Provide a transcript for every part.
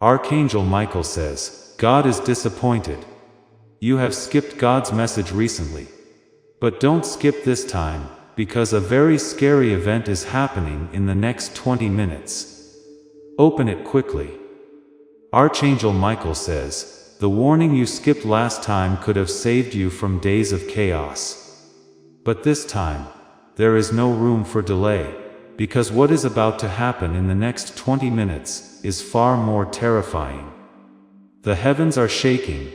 Archangel Michael says, God is disappointed. You have skipped God's message recently. But don't skip this time, because a very scary event is happening in the next 20 minutes. Open it quickly. Archangel Michael says, the warning you skipped last time could have saved you from days of chaos. But this time, there is no room for delay, because what is about to happen in the next 20 minutes is far more terrifying. The heavens are shaking,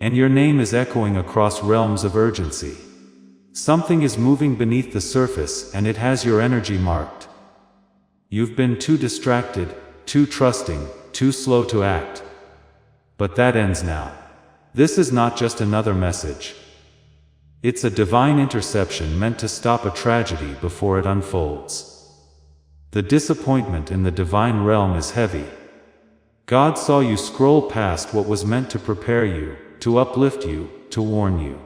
and your name is echoing across realms of urgency. Something is moving beneath the surface, and it has your energy marked. You've been too distracted, too trusting, too slow to act. But that ends now. This is not just another message. It's a divine interception meant to stop a tragedy before it unfolds. The disappointment in the divine realm is heavy. God saw you scroll past what was meant to prepare you, to uplift you, to warn you.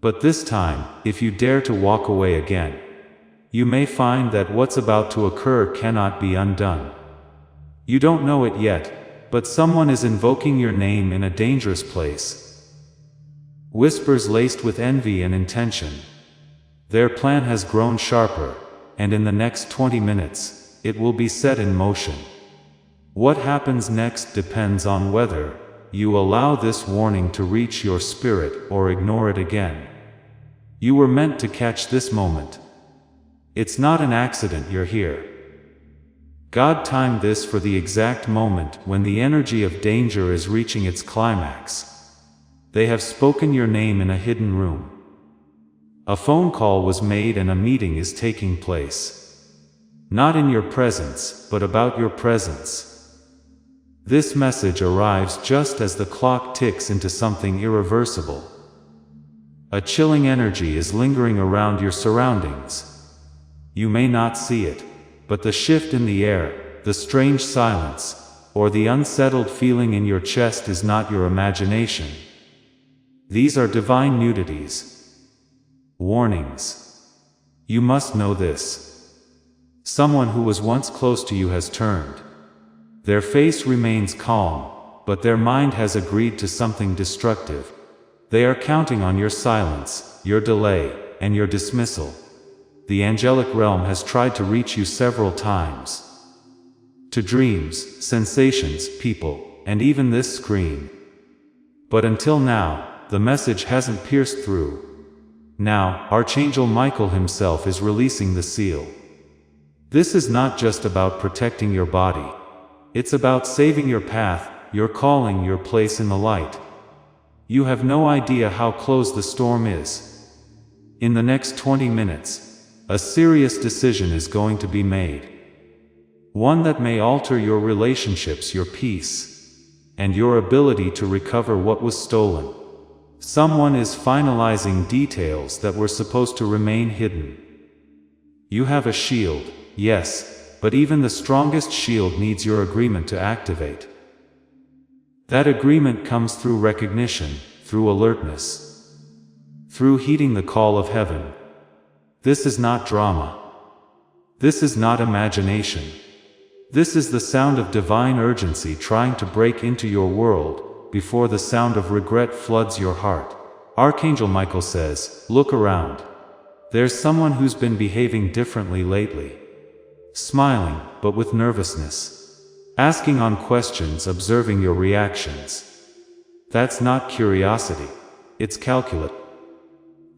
But this time, if you dare to walk away again, you may find that what's about to occur cannot be undone. You don't know it yet, but someone is invoking your name in a dangerous place. Whispers laced with envy and intention. Their plan has grown sharper, and in the next 20 minutes, it will be set in motion. What happens next depends on whether you allow this warning to reach your spirit or ignore it again. You were meant to catch this moment. It's not an accident you're here. God timed this for the exact moment when the energy of danger is reaching its climax. They have spoken your name in a hidden room. A phone call was made and a meeting is taking place. Not in your presence, but about your presence. This message arrives just as the clock ticks into something irreversible. A chilling energy is lingering around your surroundings. You may not see it, but the shift in the air, the strange silence, or the unsettled feeling in your chest is not your imagination. These are divine nudities. Warnings. You must know this. Someone who was once close to you has turned. Their face remains calm, but their mind has agreed to something destructive. They are counting on your silence, your delay, and your dismissal. The angelic realm has tried to reach you several times. To dreams, sensations, people, and even this screen. But until now, the message hasn't pierced through. Now, Archangel Michael himself is releasing the seal. This is not just about protecting your body. It's about saving your path, your calling, your place in the light. You have no idea how close the storm is. In the next 20 minutes, a serious decision is going to be made. One that may alter your relationships, your peace, and your ability to recover what was stolen. Someone is finalizing details that were supposed to remain hidden. You have a shield, yes, but even the strongest shield needs your agreement to activate. That agreement comes through recognition, through alertness, through heeding the call of heaven. This is not drama. This is not imagination. This is the sound of divine urgency trying to break into your world, before the sound of regret floods your heart. Archangel Michael says, look around. There's someone who's been behaving differently lately. Smiling, but with nervousness. Asking on questions, observing your reactions. That's not curiosity. It's calculate.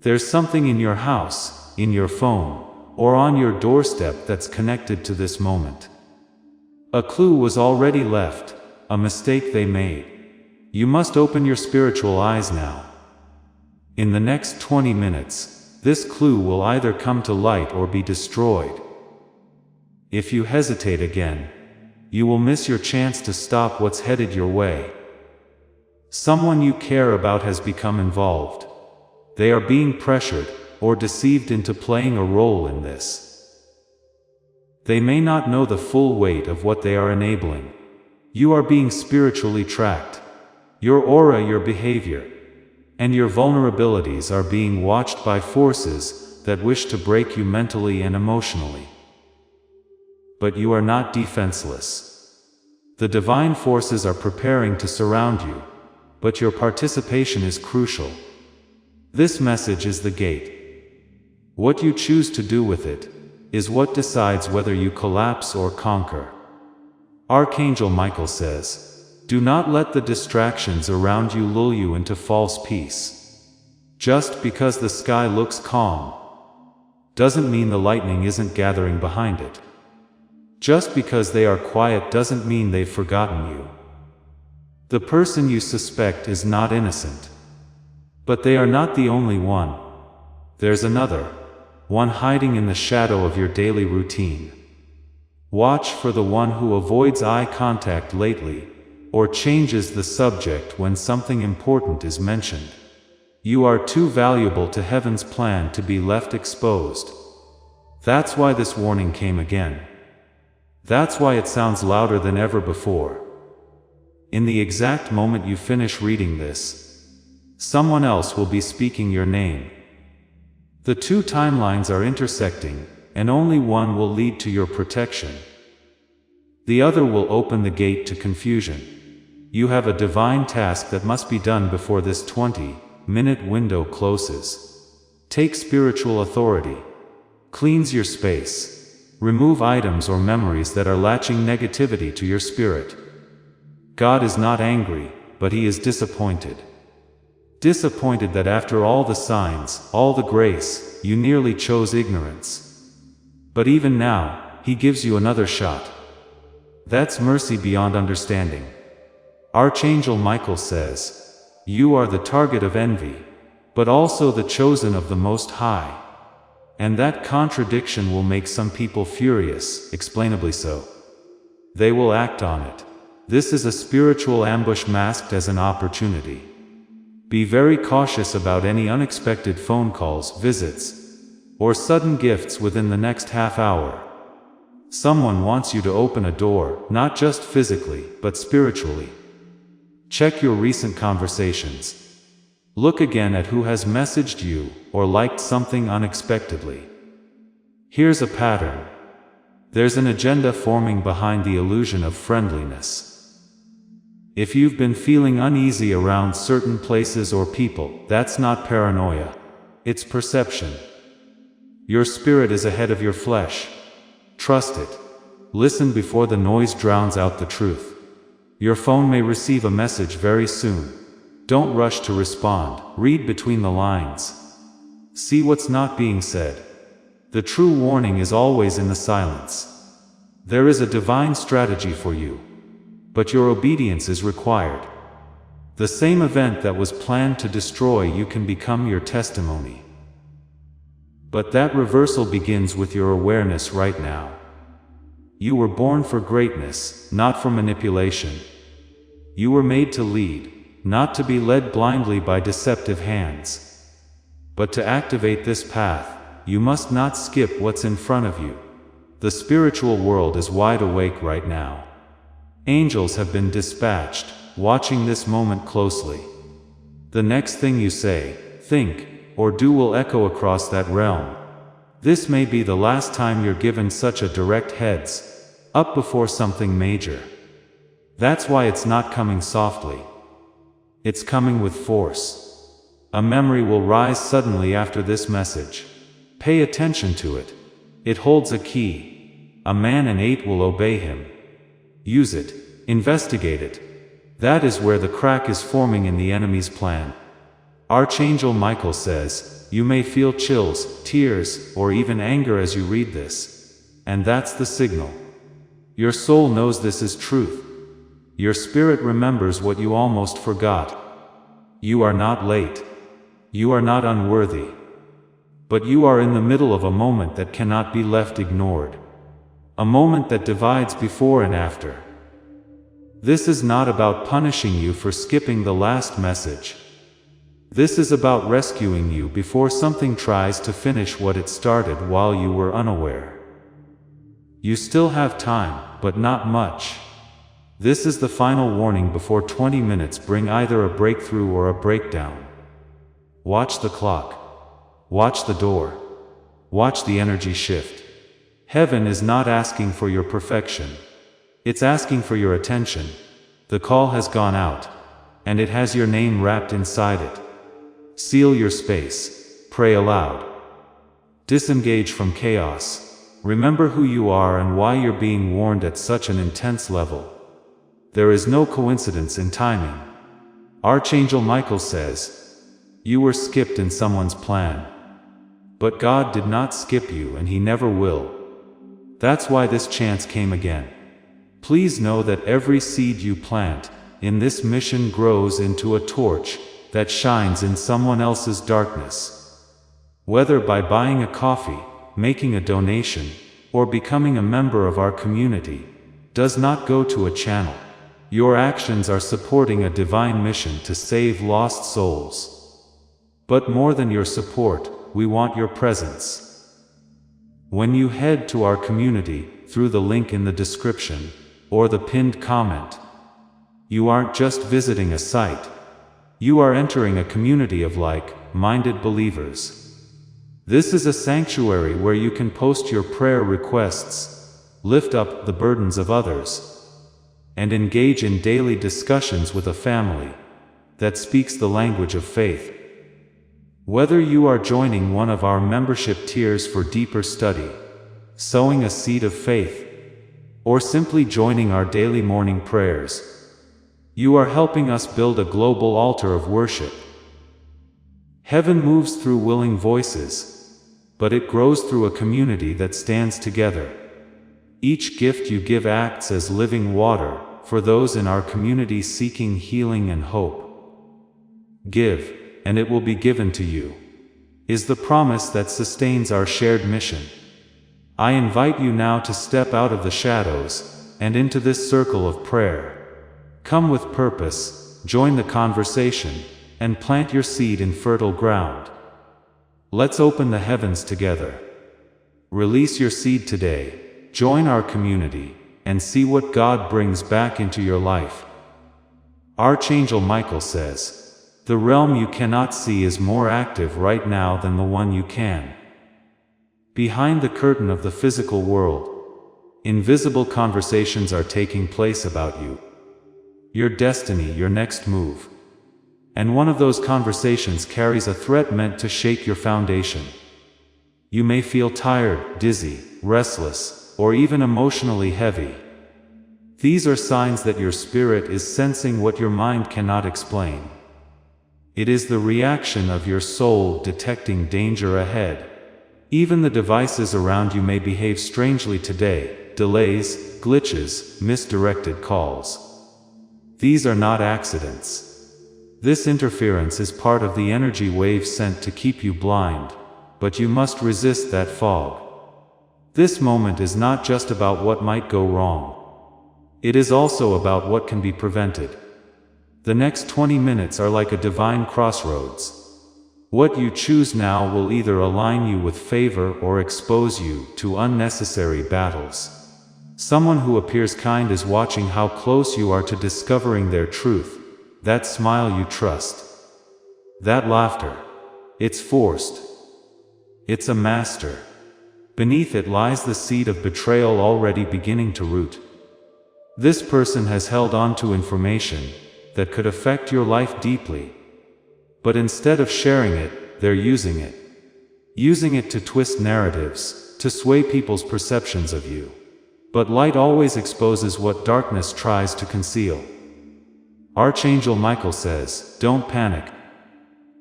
There's something in your house, in your phone, or on your doorstep that's connected to this moment. A clue was already left, a mistake they made. You must open your spiritual eyes now. In the next 20 minutes, this clue will either come to light or be destroyed. If you hesitate again, you will miss your chance to stop what's headed your way. Someone you care about has become involved. They are being pressured, or deceived into playing a role in this. They may not know the full weight of what they are enabling. You are being spiritually tracked. Your aura, your behavior, and your vulnerabilities are being watched by forces that wish to break you mentally and emotionally. But you are not defenseless. The divine forces are preparing to surround you, but your participation is crucial. This message is the gate. What you choose to do with it is what decides whether you collapse or conquer. Archangel Michael says, "Do not let the distractions around you lull you into false peace. Just because the sky looks calm doesn't mean the lightning isn't gathering behind it. Just because they are quiet doesn't mean they've forgotten you. The person you suspect is not innocent. But they are not the only one. There's another, one hiding in the shadow of your daily routine. Watch for the one who avoids eye contact lately, or changes the subject when something important is mentioned. You are too valuable to heaven's plan to be left exposed." That's why this warning came again. That's why it sounds louder than ever before. In the exact moment you finish reading this, someone else will be speaking your name. The two timelines are intersecting, and only one will lead to your protection. The other will open the gate to confusion. You have a divine task that must be done before this 20-minute window closes. Take spiritual authority. Cleanse your space. Remove items or memories that are latching negativity to your spirit. God is not angry, but He is disappointed. Disappointed that after all the signs, all the grace, you nearly chose ignorance. But even now, He gives you another shot. That's mercy beyond understanding. Archangel Michael says, "You are the target of envy, but also the chosen of the Most High." And that contradiction will make some people furious, explainably so. They will act on it. This is a spiritual ambush masked as an opportunity. Be very cautious about any unexpected phone calls, visits, or sudden gifts within the next half hour. Someone wants you to open a door, not just physically, but spiritually. Check your recent conversations. Look again at who has messaged you, or liked something unexpectedly. Here's a pattern. There's an agenda forming behind the illusion of friendliness. If you've been feeling uneasy around certain places or people, that's not paranoia. It's perception. Your spirit is ahead of your flesh. Trust it. Listen before the noise drowns out the truth. Your phone may receive a message very soon. Don't rush to respond. Read between the lines. See what's not being said. The true warning is always in the silence. There is a divine strategy for you, but your obedience is required. The same event that was planned to destroy you can become your testimony. But that reversal begins with your awareness right now. You were born for greatness, not for manipulation. You were made to lead, not to be led blindly by deceptive hands. But to activate this path, you must not skip what's in front of you. The spiritual world is wide awake right now. Angels have been dispatched, watching this moment closely. The next thing you say, think, or do will echo across that realm. This may be the last time you're given such a direct heads up before something major. That's why it's not coming softly. It's coming with force. A memory will rise suddenly after this message. Pay attention to it. It holds a key. A man and 8 will obey him. Use it. Investigate it. That is where the crack is forming in the enemy's plan. Archangel Michael says, you may feel chills, tears, or even anger as you read this. And that's the signal. Your soul knows this is truth. Your spirit remembers what you almost forgot. You are not late. You are not unworthy. But you are in the middle of a moment that cannot be left ignored. A moment that divides before and after. This is not about punishing you for skipping the last message. This is about rescuing you before something tries to finish what it started while you were unaware. You still have time, but not much. This is the final warning before 20 minutes bring either a breakthrough or a breakdown. Watch the clock. Watch the door. Watch the energy shift. Heaven is not asking for your perfection. It's asking for your attention. The call has gone out, and it has your name wrapped inside it. Seal your space. Pray aloud. Disengage from chaos. Remember who you are and why you're being warned at such an intense level. There is no coincidence in timing. Archangel Michael says, you were skipped in someone's plan. But God did not skip you, and He never will. That's why this chance came again. Please know that every seed you plant in this mission grows into a torch that shines in someone else's darkness. Whether by buying a coffee, making a donation, or becoming a member of our community, does not go to a channel. Your actions are supporting a divine mission to save lost souls. But more than your support, we want your presence. When you head to our community, through the link in the description, or the pinned comment, you aren't just visiting a site. You are entering a community of like-minded believers. This is a sanctuary where you can post your prayer requests, lift up the burdens of others, and engage in daily discussions with a family that speaks the language of faith. Whether you are joining one of our membership tiers for deeper study, sowing a seed of faith, or simply joining our daily morning prayers, you are helping us build a global altar of worship. Heaven moves through willing voices, but it grows through a community that stands together. Each gift you give acts as living water for those in our community seeking healing and hope. Give, and it will be given to you, is the promise that sustains our shared mission. I invite you now to step out of the shadows and into this circle of prayer. Come with purpose, join the conversation, and plant your seed in fertile ground. Let's open the heavens together. Release your seed today, join our community, and see what God brings back into your life. Archangel Michael says, the realm you cannot see is more active right now than the one you can. Behind the curtain of the physical world, invisible conversations are taking place about you, your destiny, your next move. And one of those conversations carries a threat meant to shake your foundation. You may feel tired, dizzy, restless, or even emotionally heavy. These are signs that your spirit is sensing what your mind cannot explain. It is the reaction of your soul detecting danger ahead. Even the devices around you may behave strangely today: delays, glitches, misdirected calls. These are not accidents. This interference is part of the energy wave sent to keep you blind, but you must resist that fog. This moment is not just about what might go wrong. It is also about what can be prevented. The next 20 minutes are like a divine crossroads. What you choose now will either align you with favor or expose you to unnecessary battles. Someone who appears kind is watching how close you are to discovering their truth. That smile you trust. That laughter. It's forced. It's a master. Beneath it lies the seed of betrayal already beginning to root. This person has held on to information that could affect your life deeply. But instead of sharing it, they're using it. Using it to twist narratives, to sway people's perceptions of you. But light always exposes what darkness tries to conceal. Archangel Michael says, don't panic.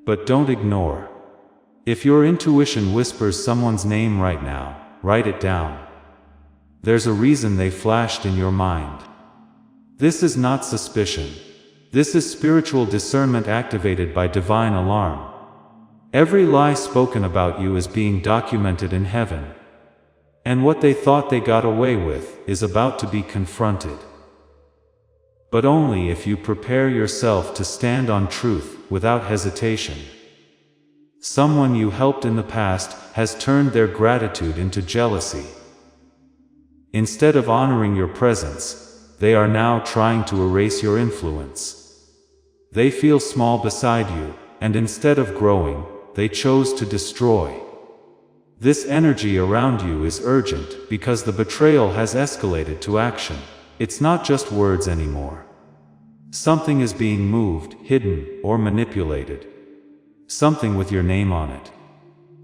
But don't ignore. If your intuition whispers someone's name right now, write it down. There's a reason they flashed in your mind. This is not suspicion. This is spiritual discernment activated by divine alarm. Every lie spoken about you is being documented in heaven. And what they thought they got away with is about to be confronted. But only if you prepare yourself to stand on truth without hesitation. Someone you helped in the past has turned their gratitude into jealousy. Instead of honoring your presence, they are now trying to erase your influence. They feel small beside you, and instead of growing, they chose to destroy. This energy around you is urgent because the betrayal has escalated to action. It's not just words anymore. Something is being moved, hidden, or manipulated. Something with your name on it.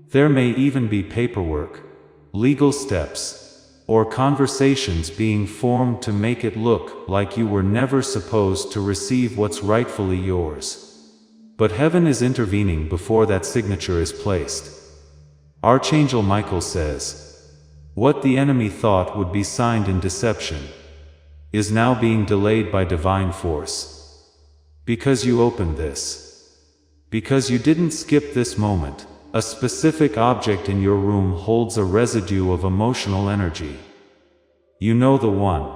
There may even be paperwork, legal steps, or conversations being formed to make it look like you were never supposed to receive what's rightfully yours. But heaven is intervening before that signature is placed. Archangel Michael says, what the enemy thought would be signed in deception is now being delayed by divine force. Because you opened this. Because you didn't skip this moment. A specific object in your room holds a residue of emotional energy. You know the one.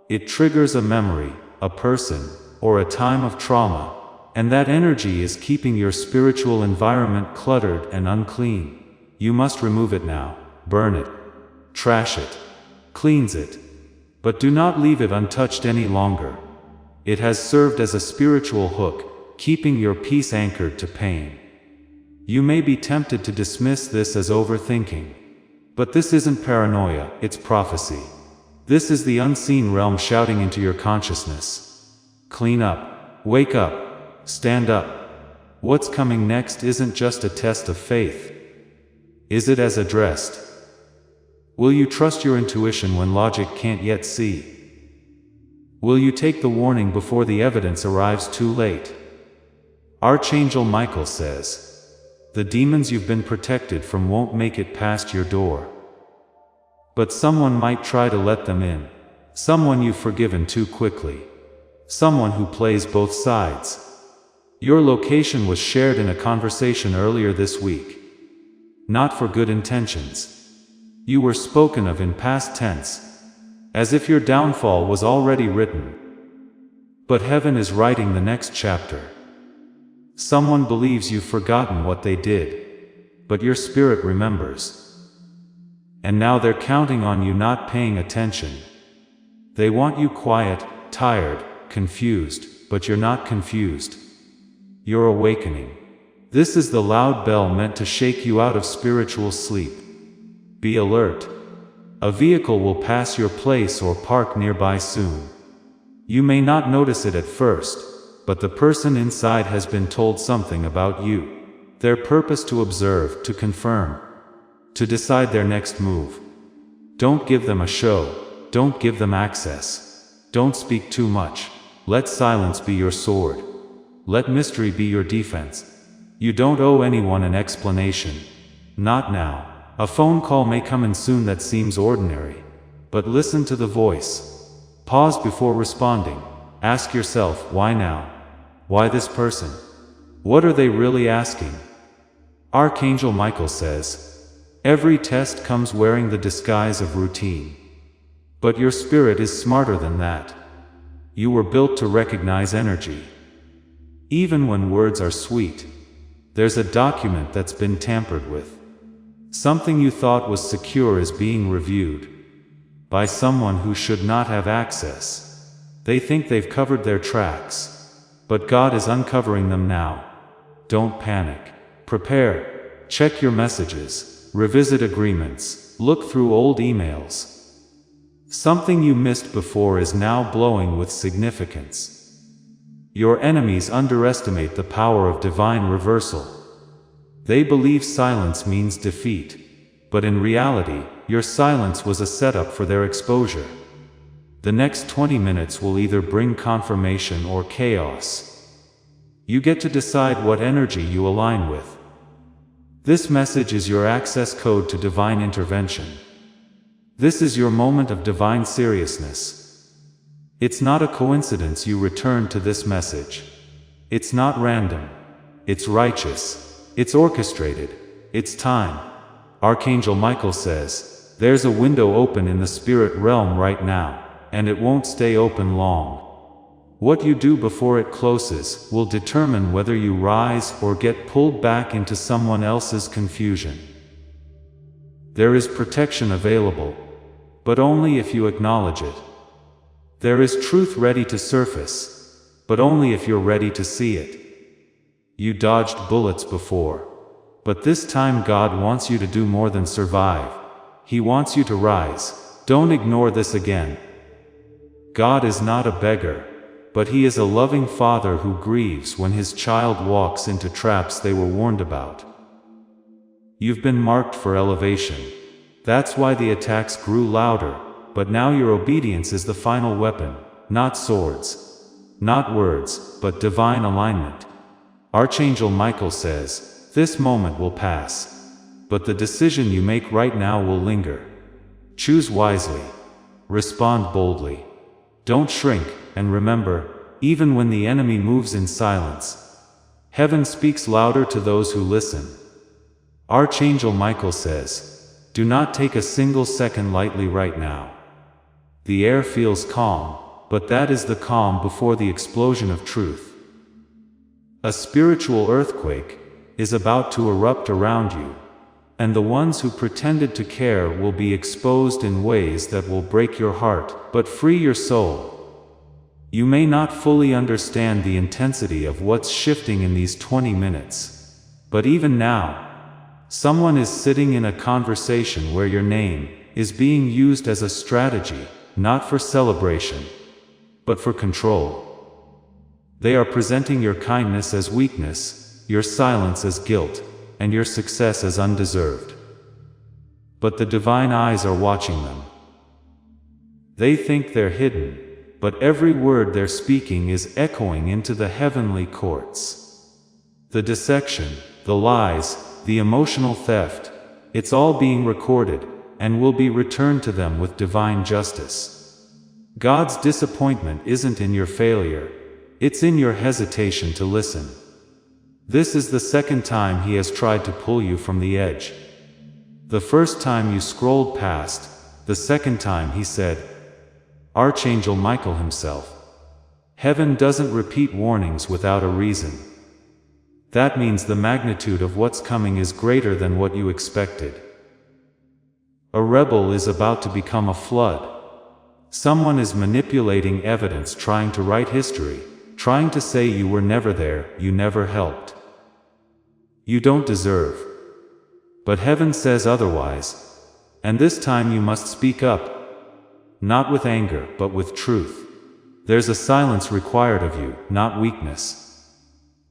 It triggers a memory, a person, or a time of trauma, and that energy is keeping your spiritual environment cluttered and unclean. You must remove it now, burn it, trash it, cleanse it. But do not leave it untouched any longer. It has served as a spiritual hook, keeping your peace anchored to pain. You may be tempted to dismiss this as overthinking. But this isn't paranoia, it's prophecy. This is the unseen realm shouting into your consciousness. Clean up, wake up, stand up. What's coming next isn't just a test of faith. Is it as addressed? Will you trust your intuition when logic can't yet see? Will you take the warning before the evidence arrives too late? Archangel Michael says, the demons you've been protected from won't make it past your door. But someone might try to let them in. Someone you've forgiven too quickly. Someone who plays both sides. Your location was shared in a conversation earlier this week. Not for good intentions. You were spoken of in past tense, as if your downfall was already written. But heaven is writing the next chapter. Someone believes you've forgotten what they did, but your spirit remembers. And now they're counting on you not paying attention. They want you quiet, tired, confused, but you're not confused. You're awakening. This is the loud bell meant to shake you out of spiritual sleep. Be alert. A vehicle will pass your place or park nearby soon. You may not notice it at first, but the person inside has been told something about you. Their purpose to observe, to confirm, to decide their next move. Don't give them a show. Don't give them access. Don't speak too much. Let silence be your sword. Let mystery be your defense. You don't owe anyone an explanation. Not now. A phone call may come in soon that seems ordinary. But listen to the voice. Pause before responding. Ask yourself, why now? Why this person? What are they really asking? Archangel Michael says, every test comes wearing the disguise of routine. But your spirit is smarter than that. You were built to recognize energy. Even when words are sweet, there's a document that's been tampered with. Something you thought was secure is being reviewed by someone who should not have access. They think they've covered their tracks. But God is uncovering them now. Don't panic. Prepare. Check your messages. Revisit agreements. Look through old emails. Something you missed before is now glowing with significance. Your enemies underestimate the power of divine reversal. They believe silence means defeat. But in reality, your silence was a setup for their exposure. The next 20 minutes will either bring confirmation or chaos. You get to decide what energy you align with. This message is your access code to divine intervention. This is your moment of divine seriousness. It's not a coincidence you returned to this message. It's not random. It's righteous. It's orchestrated. It's time. Archangel Michael says, there's a window open in the spirit realm right now. And it won't stay open long. What you do before it closes will determine whether you rise or get pulled back into someone else's confusion. There is protection available, but only if you acknowledge it. There is truth ready to surface, but only if you're ready to see it. You dodged bullets before, but this time God wants you to do more than survive. He wants you to rise. Don't ignore this again. God is not a beggar, but He is a loving Father who grieves when His child walks into traps they were warned about. You've been marked for elevation. That's why the attacks grew louder, but now your obedience is the final weapon, not swords, not words, but divine alignment. Archangel Michael says, this moment will pass, but the decision you make right now will linger. Choose wisely. Respond boldly. Don't shrink, and remember, even when the enemy moves in silence, heaven speaks louder to those who listen. Archangel Michael says, do not take a single second lightly right now. The air feels calm, but that is the calm before the explosion of truth. A spiritual earthquake is about to erupt around you, and the ones who pretended to care will be exposed in ways that will break your heart, but free your soul. You may not fully understand the intensity of what's shifting in these 20 minutes, but even now, someone is sitting in a conversation where your name is being used as a strategy, not for celebration, but for control. They are presenting your kindness as weakness, your silence as guilt, and your success as undeserved. But the divine eyes are watching them. They think they're hidden, but every word they're speaking is echoing into the heavenly courts. The dissection, the lies, the emotional theft, it's all being recorded, and will be returned to them with divine justice. God's disappointment isn't in your failure, it's in your hesitation to listen. This is the second time He has tried to pull you from the edge. The first time you scrolled past, the second time He said, Archangel Michael himself. Heaven doesn't repeat warnings without a reason. That means the magnitude of what's coming is greater than what you expected. A rebel is about to become a flood. Someone is manipulating evidence, trying to write history, trying to say you were never there, you never helped. You don't deserve. But heaven says otherwise, and this time you must speak up. Not with anger, but with truth. There's a silence required of you, not weakness,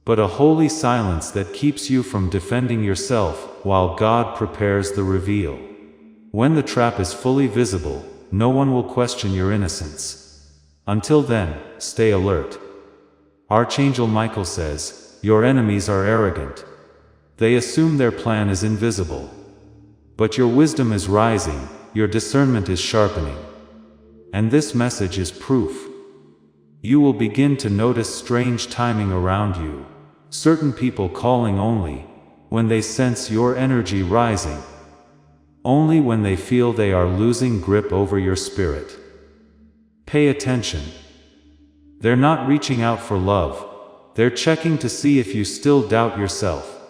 but a holy silence that keeps you from defending yourself, while God prepares the reveal. When the trap is fully visible, no one will question your innocence. Until then, stay alert. Archangel Michael says, your enemies are arrogant. They assume their plan is invisible. But your wisdom is rising, your discernment is sharpening. And this message is proof. You will begin to notice strange timing around you. Certain people calling only when they sense your energy rising. Only when they feel they are losing grip over your spirit. Pay attention. They're not reaching out for love. They're checking to see if you still doubt yourself.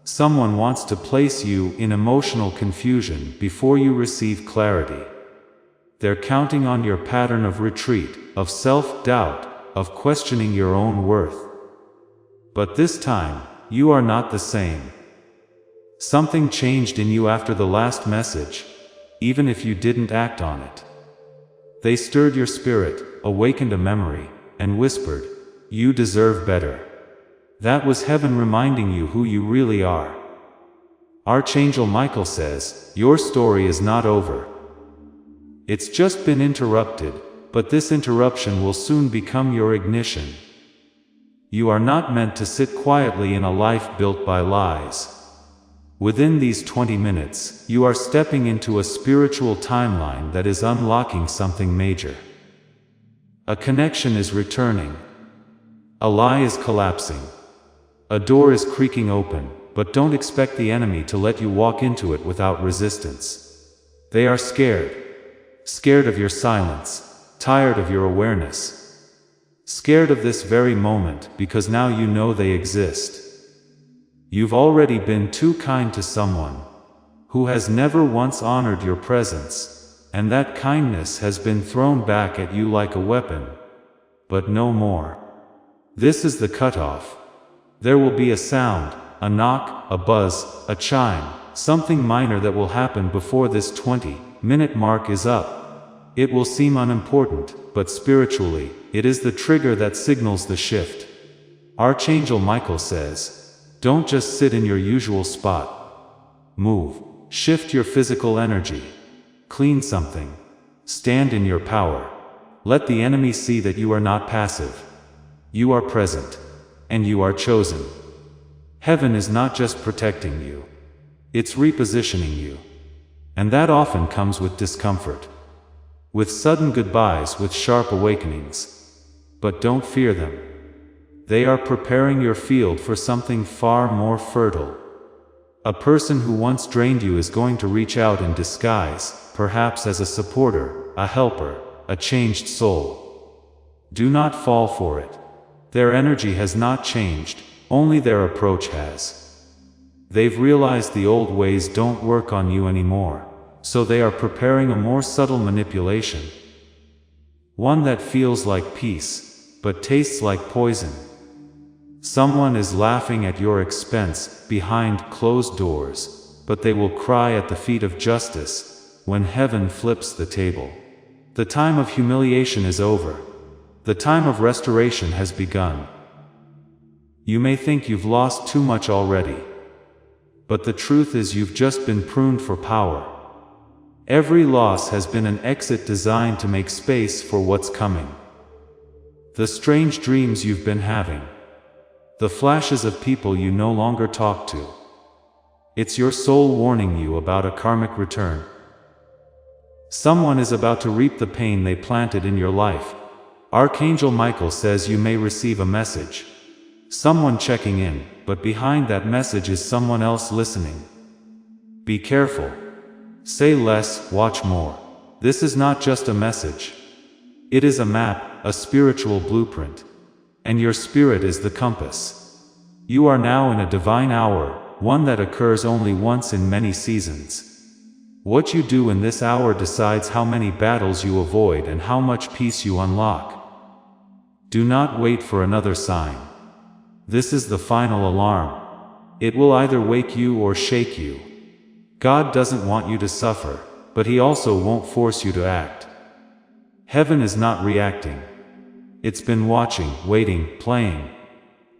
Someone wants to place you in emotional confusion before you receive clarity. They're counting on your pattern of retreat, of self-doubt, of questioning your own worth. But this time, you are not the same. Something changed in you after the last message, even if you didn't act on it. They stirred your spirit, awakened a memory, and whispered, you deserve better. That was heaven reminding you who you really are. Archangel Michael says, your story is not over. It's just been interrupted, but this interruption will soon become your ignition. You are not meant to sit quietly in a life built by lies. Within these 20 minutes, you are stepping into a spiritual timeline that is unlocking something major. A connection is returning. A lie is collapsing. A door is creaking open, but don't expect the enemy to let you walk into it without resistance. They are scared. Scared of your silence, tired of your awareness. Scared of this very moment, because now you know they exist. You've already been too kind to someone who has never once honored your presence, and that kindness has been thrown back at you like a weapon. But no more. This is the cutoff. There will be a sound, a knock, a buzz, a chime, something minor that will happen before this 20-minute mark is up. It will seem unimportant, but spiritually, it is the trigger that signals the shift. Archangel Michael says, don't just sit in your usual spot. Move. Shift your physical energy. Clean something. Stand in your power. Let the enemy see that you are not passive. You are present. And you are chosen. Heaven is not just protecting you. It's repositioning you. And that often comes with discomfort. With sudden goodbyes, with sharp awakenings. But don't fear them. They are preparing your field for something far more fertile. A person who once drained you is going to reach out in disguise, perhaps as a supporter, a helper, a changed soul. Do not fall for it. Their energy has not changed, only their approach has. They've realized the old ways don't work on you anymore, so they are preparing a more subtle manipulation. One that feels like peace, but tastes like poison. Someone is laughing at your expense, behind closed doors, but they will cry at the feet of justice, when heaven flips the table. The time of humiliation is over. The time of restoration has begun. You may think you've lost too much already. But the truth is you've just been pruned for power. Every loss has been an exit designed to make space for what's coming. The strange dreams you've been having. The flashes of people you no longer talk to. It's your soul warning you about a karmic return. Someone is about to reap the pain they planted in your life. Archangel Michael says you may receive a message. Someone checking in, but behind that message is someone else listening. Be careful. Say less, watch more. This is not just a message. It is a map, a spiritual blueprint. And your spirit is the compass. You are now in a divine hour, one that occurs only once in many seasons. What you do in this hour decides how many battles you avoid and how much peace you unlock. Do not wait for another sign. This is the final alarm. It will either wake you or shake you. God doesn't want you to suffer, but He also won't force you to act. Heaven is not reacting. It's been watching, waiting, playing.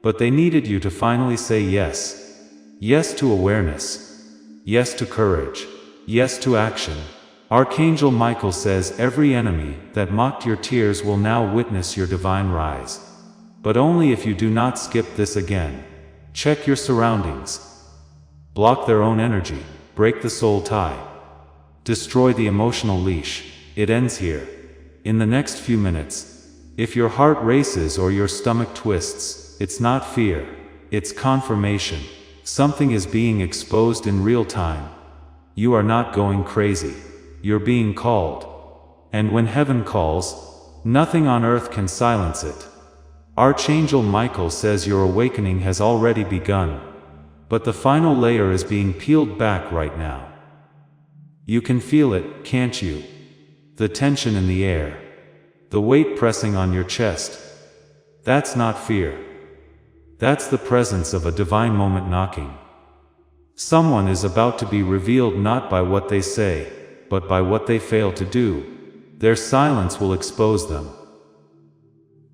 But they needed you to finally say yes. Yes to awareness. Yes to courage. Yes to action. Archangel Michael says every enemy that mocked your tears will now witness your divine rise. But only if you do not skip this again. Check your surroundings. Block their own energy. Break the soul tie. Destroy the emotional leash. It ends here. In the next few minutes. If your heart races or your stomach twists, it's not fear. It's confirmation. Something is being exposed in real time. You are not going crazy. You're being called. And when heaven calls, nothing on earth can silence it. Archangel Michael says your awakening has already begun. But the final layer is being peeled back right now. You can feel it, can't you? The tension in the air. The weight pressing on your chest. That's not fear. That's the presence of a divine moment knocking. Someone is about to be revealed not by what they say, but by what they fail to do. Their silence will expose them.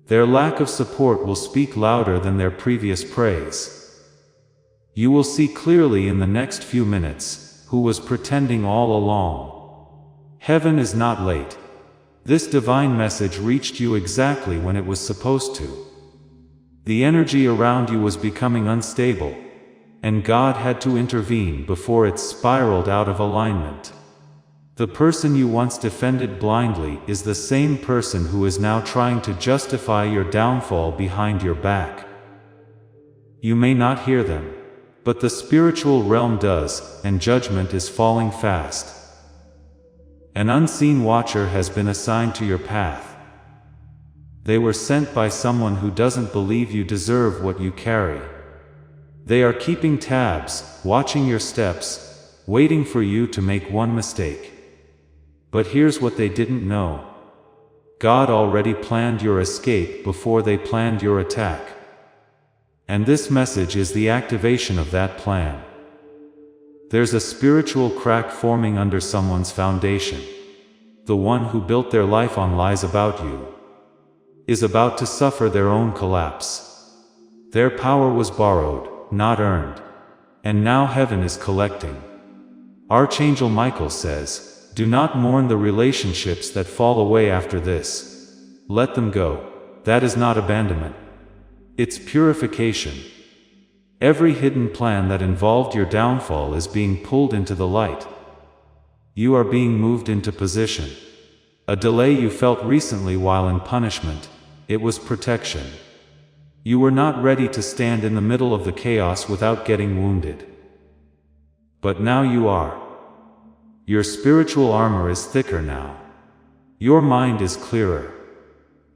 Their lack of support will speak louder than their previous praise. You will see clearly in the next few minutes who was pretending all along. Heaven is not late. This divine message reached you exactly when it was supposed to. The energy around you was becoming unstable, and God had to intervene before it spiraled out of alignment. The person you once defended blindly is the same person who is now trying to justify your downfall behind your back. You may not hear them, but the spiritual realm does, and judgment is falling fast. An unseen watcher has been assigned to your path. They were sent by someone who doesn't believe you deserve what you carry. They are keeping tabs, watching your steps, waiting for you to make one mistake. But here's what they didn't know. God already planned your escape before they planned your attack. And this message is the activation of that plan. There's a spiritual crack forming under someone's foundation. the one who built their life on lies about you, is about to suffer their own collapse. Their power was borrowed, not earned. And now heaven is collecting. Archangel Michael says, do not mourn the relationships that fall away after this. Let them go. That is not abandonment. It's purification. Every hidden plan that involved your downfall is being pulled into the light. You are being moved into position. A delay you felt recently while in punishment, it was protection. You were not ready to stand in the middle of the chaos without getting wounded. But now you are. Your spiritual armor is thicker now. Your mind is clearer.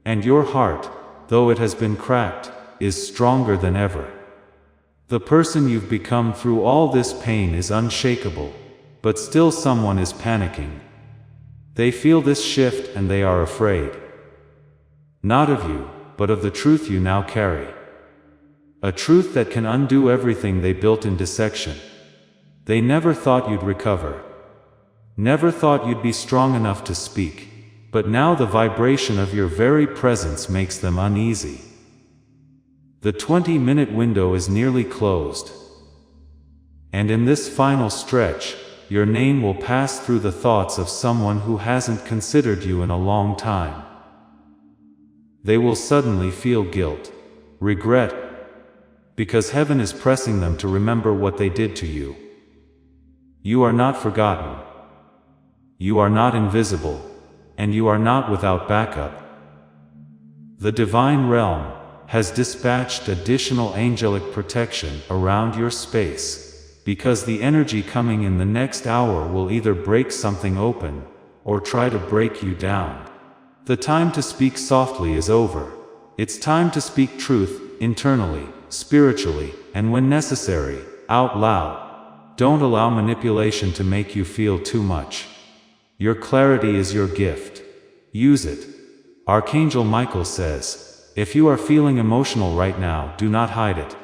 And your heart, though it has been cracked, is stronger than ever. The person you've become through all this pain is unshakable, but still someone is panicking. They feel this shift and they are afraid. Not of you, but of the truth you now carry. A truth that can undo everything they built in dissection. They never thought you'd recover. Never thought you'd be strong enough to speak, but now the vibration of your very presence makes them uneasy. The 20-minute window is nearly closed. And in this final stretch, your name will pass through the thoughts of someone who hasn't considered you in a long time. They will suddenly feel guilt, regret, because heaven is pressing them to remember what they did to you. You are not forgotten. You are not invisible, and you are not without backup. The divine realm has dispatched additional angelic protection around your space, because the energy coming in the next hour will either break something open, or try to break you down. The time to speak softly is over. It's time to speak truth, internally, spiritually, and when necessary, out loud. Don't allow manipulation to make you feel too much. Your clarity is your gift. Use it. Archangel Michael says, if you are feeling emotional right now, do not hide it.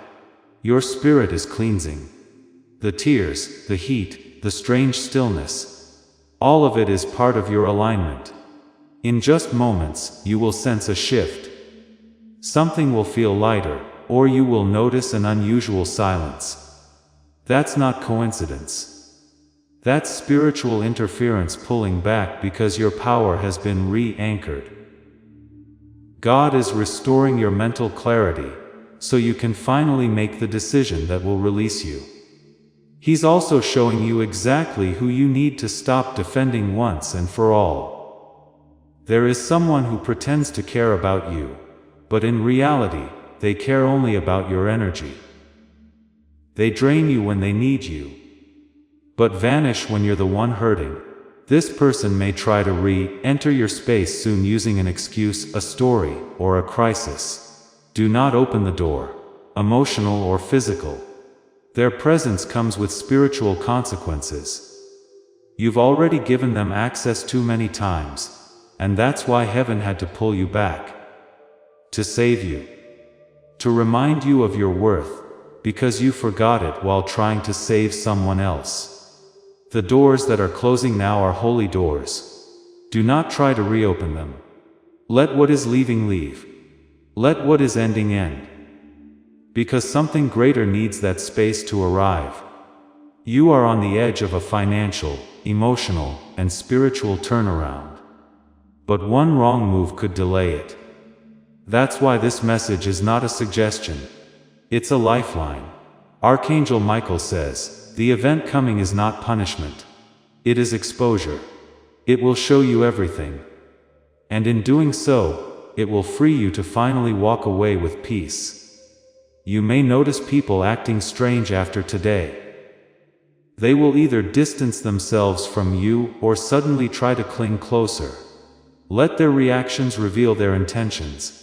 Your spirit is cleansing. The tears, the heat, the strange stillness, all of it is part of your alignment. In just moments, you will sense a shift. Something will feel lighter, or you will notice an unusual silence. That's not coincidence. That's spiritual interference pulling back because your power has been re-anchored. God is restoring your mental clarity, so you can finally make the decision that will release you. He's also showing you exactly who you need to stop defending once and for all. There is someone who pretends to care about you, but in reality, they care only about your energy. They drain you when they need you, but vanish when you're the one hurting. This person may try to re-enter your space soon using an excuse, a story, or a crisis. Do not open the door, emotional or physical. Their presence comes with spiritual consequences. You've already given them access too many times, and that's why heaven had to pull you back. To save you. To remind you of your worth, because you forgot it while trying to save someone else. The doors that are closing now are holy doors. Do not try to reopen them. Let what is leaving leave. Let what is ending end. Because something greater needs that space to arrive. You are on the edge of a financial, emotional, and spiritual turnaround. But one wrong move could delay it. That's why this message is not a suggestion. It's a lifeline. Archangel Michael says, the event coming is not punishment. It is exposure. It will show you everything. And in doing so, it will free you to finally walk away with peace. You may notice people acting strange after today. They will either distance themselves from you or suddenly try to cling closer. Let their reactions reveal their intentions.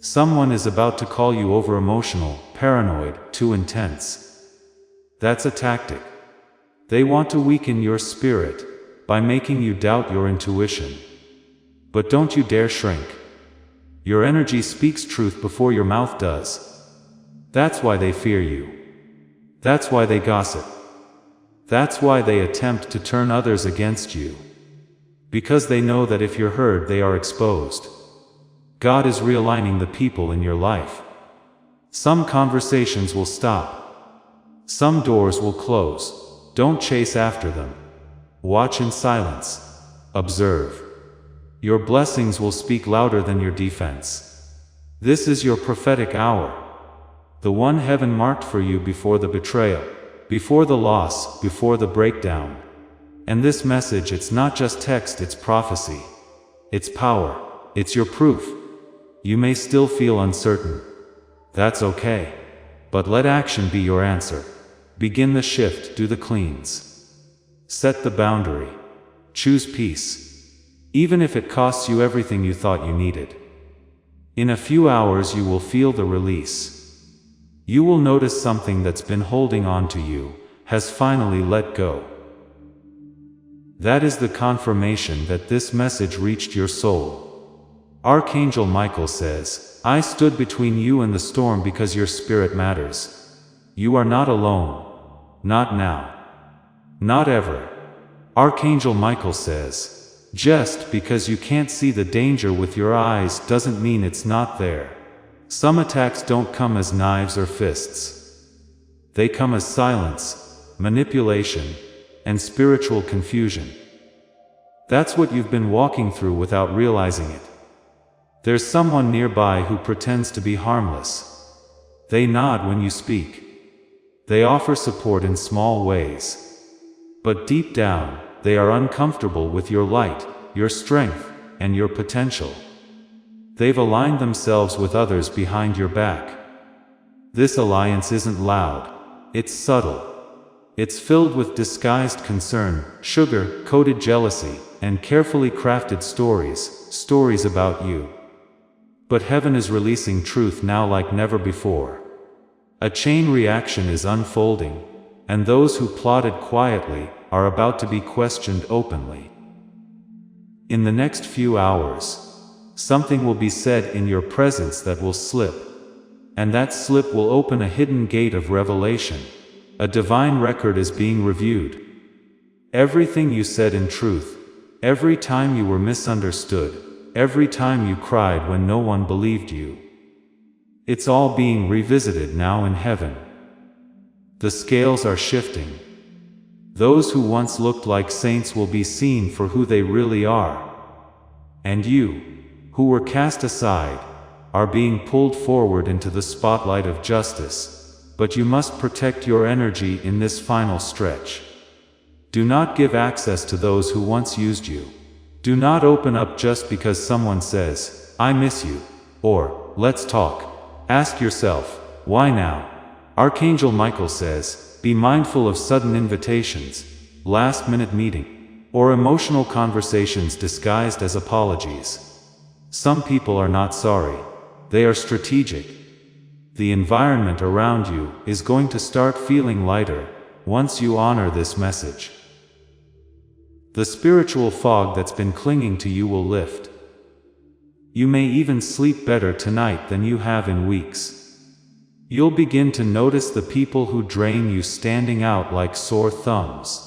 Someone is about to call you over emotional, paranoid, too intense. That's a tactic. They want to weaken your spirit by making you doubt your intuition. But don't you dare shrink. Your energy speaks truth before your mouth does. That's why they fear you. That's why they gossip. That's why they attempt to turn others against you. because they know that if you're heard, they are exposed. God is realigning the people in your life. Some conversations will stop. Some doors will close. Don't chase after them. Watch in silence. Observe. Your blessings will speak louder than your defense. This is your prophetic hour. The one heaven marked for you before the betrayal, before the loss, before the breakdown. And this message, it's not just text, it's prophecy. It's power. It's your proof. You may still feel uncertain. That's okay. But let action be your answer. Begin the shift, do the cleans. Set the boundary. Choose peace. Even if it costs you everything you thought you needed. In a few hours you will feel the release. You will notice something that's been holding on to you has finally let go. That is the confirmation that this message reached your soul. Archangel Michael says, I stood between you and the storm because your spirit matters. You are not alone. Not now. Not ever. Archangel Michael says, just because you can't see the danger with your eyes doesn't mean it's not there. Some attacks don't come as knives or fists. They come as silence, manipulation, and spiritual confusion. That's what you've been walking through without realizing it. There's someone nearby who pretends to be harmless. They nod when you speak. They offer support in small ways. But deep down, they are uncomfortable with your light, your strength, and your potential. They've aligned themselves with others behind your back. This alliance isn't loud. It's subtle. It's filled with disguised concern, sugar-coated jealousy, and carefully crafted stories about you. But heaven is releasing truth now like never before. A chain reaction is unfolding, and those who plotted quietly are about to be questioned openly. In the next few hours, something will be said in your presence that will slip, and that slip will open a hidden gate of revelation. A divine record is being reviewed. Everything you said in truth, every time you were misunderstood, every time you cried when no one believed you. It's all being revisited now in heaven. The scales are shifting. Those who once looked like saints will be seen for who they really are. And you, who were cast aside, are being pulled forward into the spotlight of justice. But you must protect your energy in this final stretch. Do not give access to those who once used you. Do not open up just because someone says, I miss you, or, let's talk. Ask yourself, why now? Archangel Michael says, be mindful of sudden invitations, last-minute meeting, or emotional conversations disguised as apologies. Some people are not sorry. They are strategic. The environment around you is going to start feeling lighter once you honor this message. The spiritual fog that's been clinging to you will lift. You may even sleep better tonight than you have in weeks. You'll begin to notice the people who drain you standing out like sore thumbs.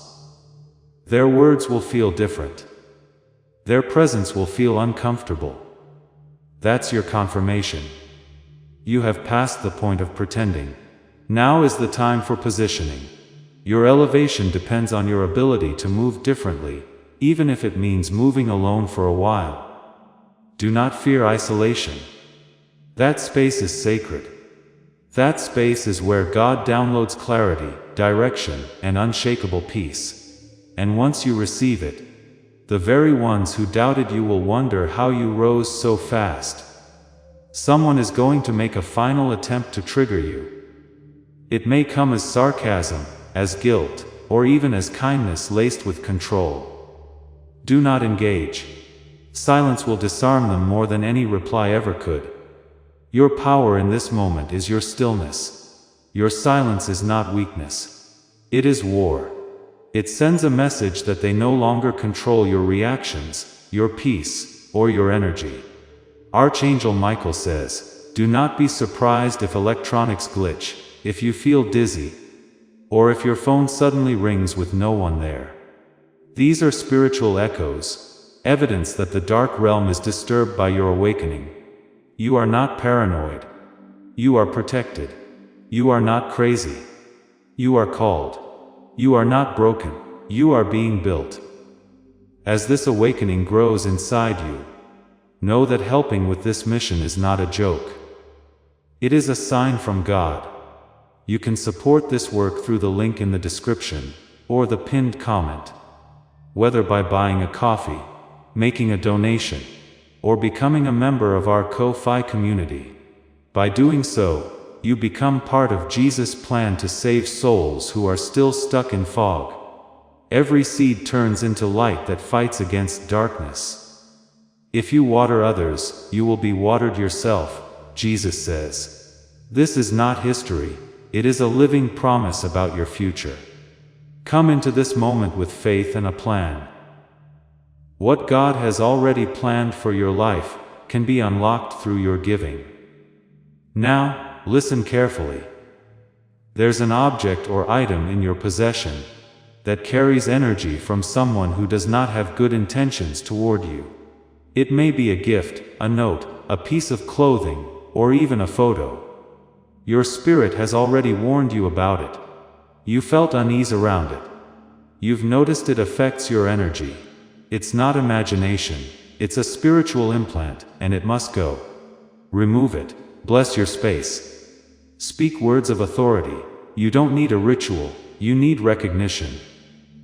Their words will feel different. Their presence will feel uncomfortable. That's your confirmation. You have passed the point of pretending. Now is the time for positioning. Your elevation depends on your ability to move differently, even if it means moving alone for a while. Do not fear isolation. That space is sacred. That space is where God downloads clarity, direction, and unshakable peace. And once you receive it, the very ones who doubted you will wonder how you rose so fast. Someone is going to make a final attempt to trigger you. It may come as sarcasm, as guilt, or even as kindness laced with control. Do not engage. Silence will disarm them more than any reply ever could. Your power in this moment is your stillness. Your silence is not weakness. It is war. It sends a message that they no longer control your reactions, your peace, or your energy. Archangel Michael says, do not be surprised if electronics glitch, if you feel dizzy, or if your phone suddenly rings with no one there. These are spiritual echoes, evidence that the dark realm is disturbed by your awakening. You are not paranoid. You are protected. You are not crazy. You are called. You are not broken. You are being built. As this awakening grows inside you, know that helping with this mission is not a joke. It is a sign from God. You can support this work through the link in the description, or the pinned comment. Whether by buying a coffee, making a donation, or becoming a member of our Ko-Fi community. By doing so, you become part of Jesus' plan to save souls who are still stuck in fog. Every seed turns into light that fights against darkness. If you water others, you will be watered yourself, Jesus says. This is not history, it is a living promise about your future. Come into this moment with faith and a plan. What God has already planned for your life can be unlocked through your giving. Now, listen carefully. There's an object or item in your possession that carries energy from someone who does not have good intentions toward you. It may be a gift, a note, a piece of clothing, or even a photo. Your spirit has already warned you about it. You felt unease around it. You've noticed it affects your energy. It's not imagination, it's a spiritual implant, and it must go. Remove it. Bless your space. Speak words of authority. You don't need a ritual, you need recognition.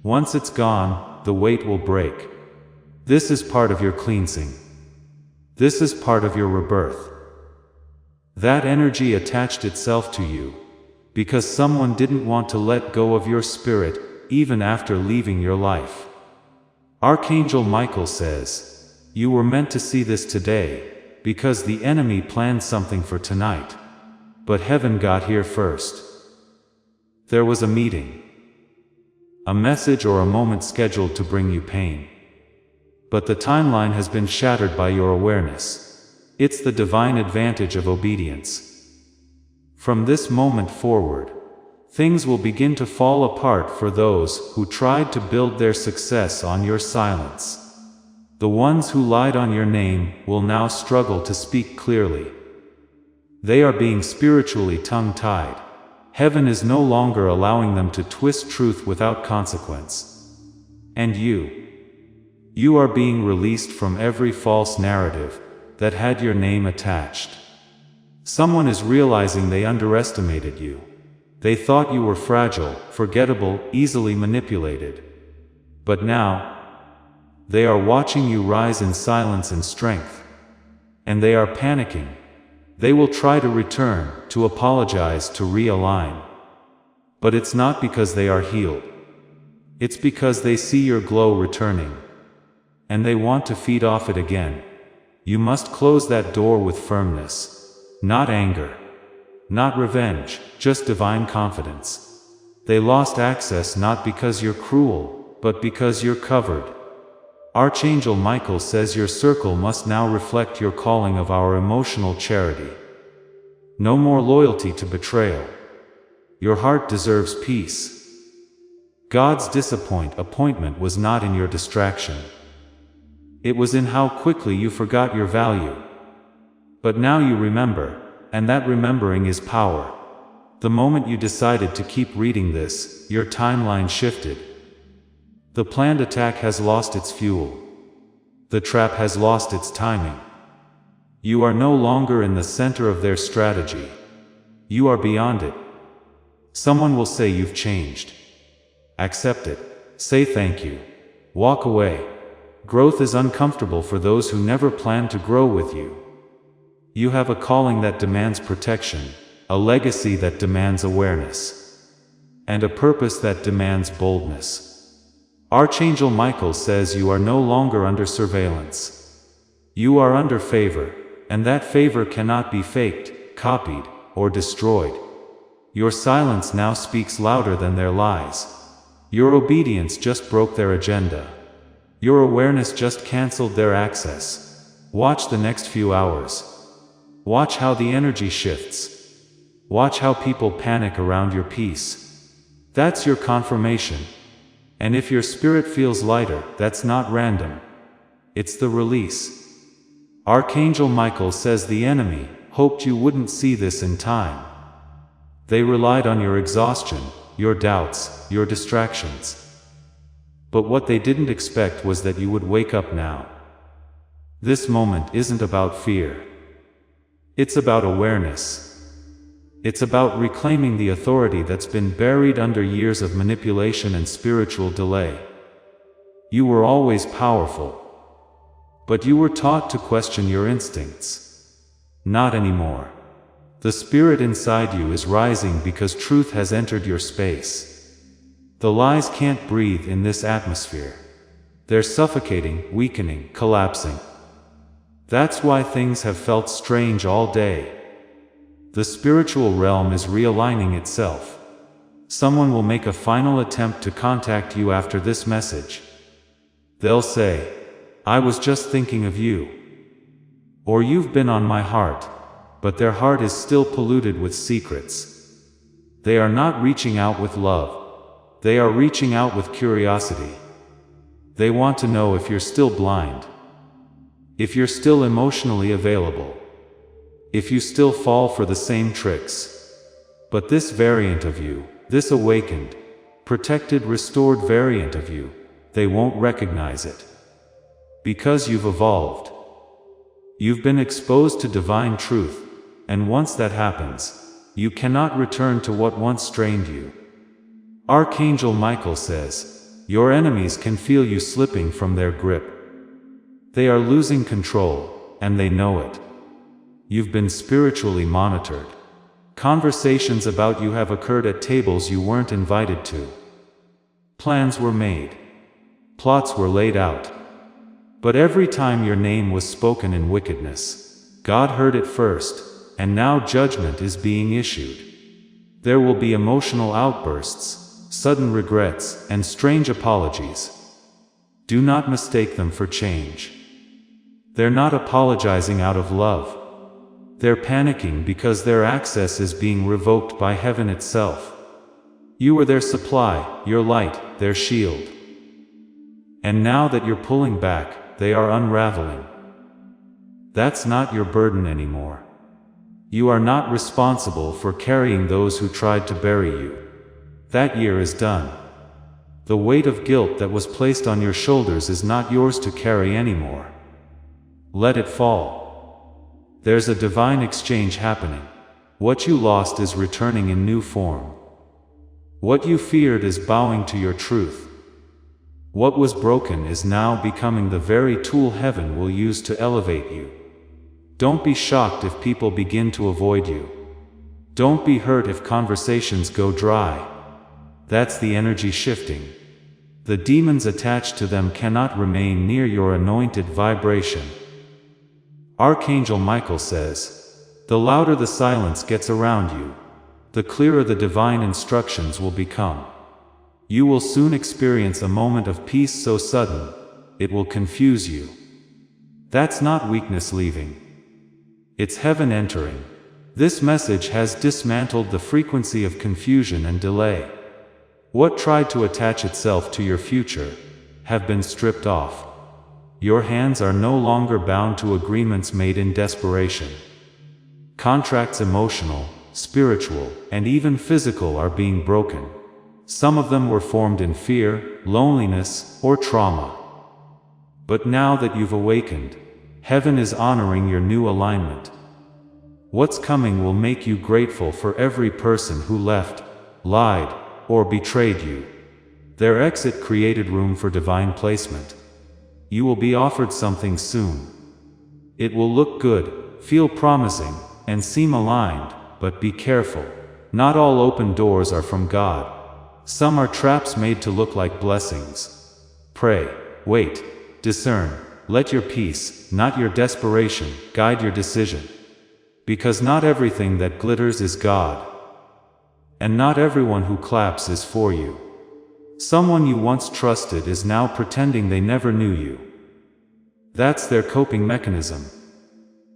Once it's gone, the weight will break. This is part of your cleansing. This is part of your rebirth. That energy attached itself to you because someone didn't want to let go of your spirit, even after leaving your life. Archangel Michael says, "You were meant to see this today, because the enemy planned something for tonight. But heaven got here first." There was a meeting. A message or a moment scheduled to bring you pain. But the timeline has been shattered by your awareness. It's the divine advantage of obedience. From this moment forward, things will begin to fall apart for those who tried to build their success on your silence. The ones who lied on your name will now struggle to speak clearly. They are being spiritually tongue-tied. Heaven is no longer allowing them to twist truth without consequence. And you are being released from every false narrative that had your name attached. Someone is realizing they underestimated you. They thought you were fragile, forgettable, easily manipulated. But now, they are watching you rise in silence and strength. And they are panicking. They will try to return, to apologize, to realign. But it's not because they are healed. It's because they see your glow returning. And they want to feed off it again. You must close that door with firmness. Not anger. Not revenge, just divine confidence. They lost access not because you're cruel, but because you're covered. Archangel Michael says your circle must now reflect your calling of our emotional charity. No more loyalty to betrayal. Your heart deserves peace. God's appointment was not in your distraction. It was in how quickly you forgot your value. But now you remember, and that remembering is power. The moment you decided to keep reading this, your timeline shifted. The planned attack has lost its fuel. The trap has lost its timing. You are no longer in the center of their strategy. You are beyond it. Someone will say you've changed. Accept it. Say thank you. Walk away. Growth is uncomfortable for those who never planned to grow with you. You have a calling that demands protection, a legacy that demands awareness, and a purpose that demands boldness. Archangel Michael says you are no longer under surveillance. You are under favor, and that favor cannot be faked, copied, or destroyed. Your silence now speaks louder than their lies. Your obedience just broke their agenda. Your awareness just canceled their access. Watch the next few hours. Watch how the energy shifts. Watch how people panic around your peace. That's your confirmation. And if your spirit feels lighter, that's not random. It's the release. Archangel Michael says the enemy hoped you wouldn't see this in time. They relied on your exhaustion, your doubts, your distractions. But what they didn't expect was that you would wake up now. This moment isn't about fear. It's about awareness. It's about reclaiming the authority that's been buried under years of manipulation and spiritual delay. You were always powerful. But you were taught to question your instincts. Not anymore. The spirit inside you is rising because truth has entered your space. The lies can't breathe in this atmosphere. They're suffocating, weakening, collapsing. That's why things have felt strange all day. The spiritual realm is realigning itself. Someone will make a final attempt to contact you after this message. They'll say, "I was just thinking of you." Or "You've been on my heart." But their heart is still polluted with secrets. They are not reaching out with love. They are reaching out with curiosity. They want to know if you're still blind. If you're still emotionally available. If you still fall for the same tricks. But this variant of you, this awakened, protected, restored variant of you, they won't recognize it. Because you've evolved. You've been exposed to divine truth, and once that happens, you cannot return to what once strained you. Archangel Michael says, your enemies can feel you slipping from their grip. They are losing control, and they know it. You've been spiritually monitored. Conversations about you have occurred at tables you weren't invited to. Plans were made. Plots were laid out. But every time your name was spoken in wickedness, God heard it first, and now judgment is being issued. There will be emotional outbursts, sudden regrets, and strange apologies. Do not mistake them for change. They're not apologizing out of love. They're panicking because their access is being revoked by heaven itself. You were their supply, your light, their shield. And now that you're pulling back, they are unraveling. That's not your burden anymore. You are not responsible for carrying those who tried to bury you. That year is done. The weight of guilt that was placed on your shoulders is not yours to carry anymore. Let it fall. There's a divine exchange happening. What you lost is returning in new form. What you feared is bowing to your truth. What was broken is now becoming the very tool heaven will use to elevate you. Don't be shocked if people begin to avoid you. Don't be hurt if conversations go dry. That's the energy shifting. The demons attached to them cannot remain near your anointed vibration. Archangel Michael says, the louder the silence gets around you, the clearer the divine instructions will become. You will soon experience a moment of peace so sudden, it will confuse you. That's not weakness leaving. It's heaven entering. This message has dismantled the frequency of confusion and delay. What tried to attach itself to your future have been stripped off. Your hands are no longer bound to agreements made in desperation. Contracts emotional, spiritual, and even physical are being broken. Some of them were formed in fear, loneliness, or trauma. But now that you've awakened, heaven is honoring your new alignment. What's coming will make you grateful for every person who left, lied, or betrayed you. Their exit created room for divine placement. You will be offered something soon. It will look good, feel promising, and seem aligned, but be careful. Not all open doors are from God. Some are traps made to look like blessings. Pray, wait, discern, let your peace, not your desperation, guide your decision. Because not everything that glitters is God. And not everyone who claps is for you. Someone you once trusted is now pretending they never knew you. That's their coping mechanism.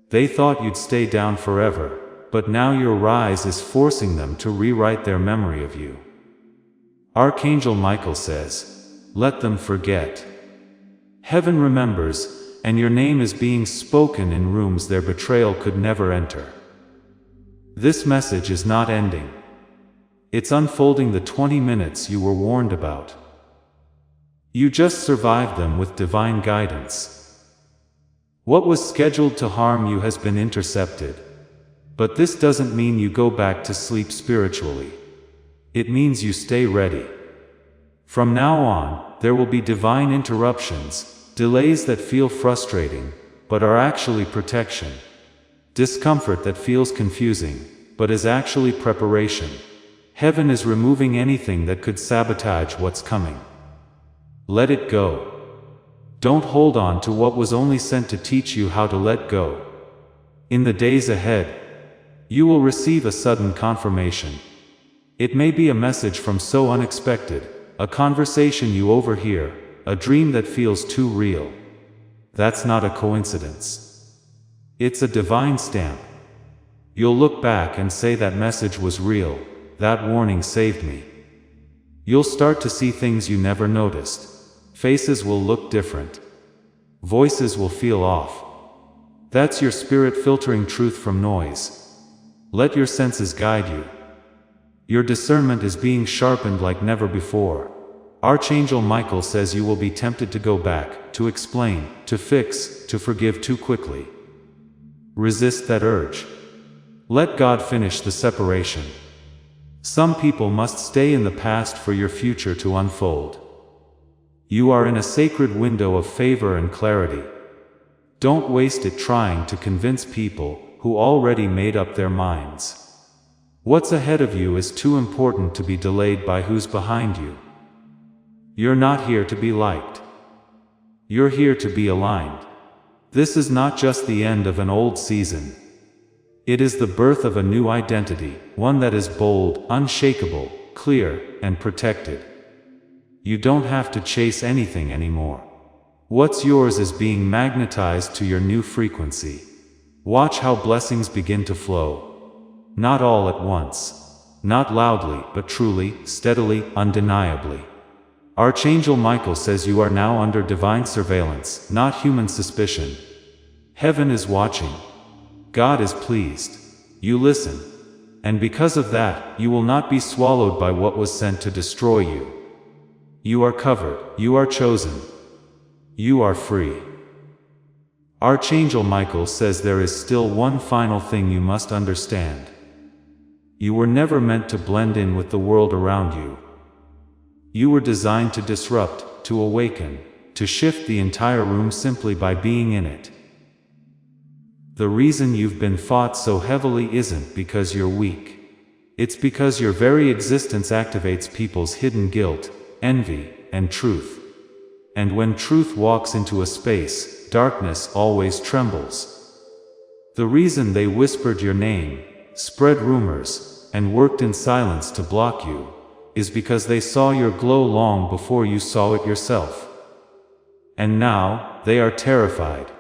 They thought you'd stay down forever, but now your rise is forcing them to rewrite their memory of you. Archangel Michael says, let them forget. Heaven remembers, and your name is being spoken in rooms their betrayal could never enter. This message is not ending. It's unfolding the 20 minutes you were warned about. You just survived them with divine guidance. What was scheduled to harm you has been intercepted. But this doesn't mean you go back to sleep spiritually. It means you stay ready. From now on, there will be divine interruptions, delays that feel frustrating, but are actually protection. Discomfort that feels confusing, but is actually preparation. Heaven is removing anything that could sabotage what's coming. Let it go. Don't hold on to what was only sent to teach you how to let go. In the days ahead, you will receive a sudden confirmation. It may be a message from so unexpected, a conversation you overhear, a dream that feels too real. That's not a coincidence. It's a divine stamp. You'll look back and say that message was real, that warning saved me. You'll start to see things you never noticed. Faces will look different. Voices will feel off. That's your spirit filtering truth from noise. Let your senses guide you. Your discernment is being sharpened like never before. Archangel Michael says you will be tempted to go back, to explain, to fix, to forgive too quickly. Resist that urge. Let God finish the separation. Some people must stay in the past for your future to unfold. You are in a sacred window of favor and clarity. Don't waste it trying to convince people who already made up their minds. What's ahead of you is too important to be delayed by who's behind you. You're not here to be liked. You're here to be aligned. This is not just the end of an old season. It is the birth of a new identity, one that is bold, unshakable, clear, and protected. You don't have to chase anything anymore. What's yours is being magnetized to your new frequency. Watch how blessings begin to flow. Not all at once. Not loudly, but truly, steadily, undeniably. Archangel Michael says you are now under divine surveillance, not human suspicion. Heaven is watching. God is pleased. You listen. And because of that, you will not be swallowed by what was sent to destroy you. You are covered. You are chosen. You are free. Archangel Michael says there is still one final thing you must understand. You were never meant to blend in with the world around you. You were designed to disrupt, to awaken, to shift the entire room simply by being in it. The reason you've been fought so heavily isn't because you're weak. It's because your very existence activates people's hidden guilt, envy, and truth. And when truth walks into a space, darkness always trembles. The reason they whispered your name, spread rumors, and worked in silence to block you, is because they saw your glow long before you saw it yourself. And now, they are terrified.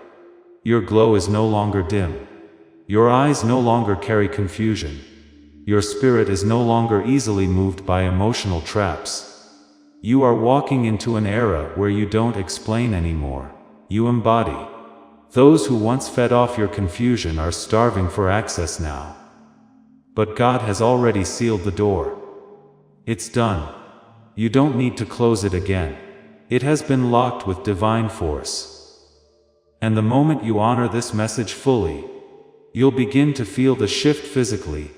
Your glow is no longer dim. Your eyes no longer carry confusion. Your spirit is no longer easily moved by emotional traps. You are walking into an era where you don't explain anymore. You embody. Those who once fed off your confusion are starving for access now. But God has already sealed the door. It's done. You don't need to close it again. It has been locked with divine force. And the moment you honor this message fully, you'll begin to feel the shift physically.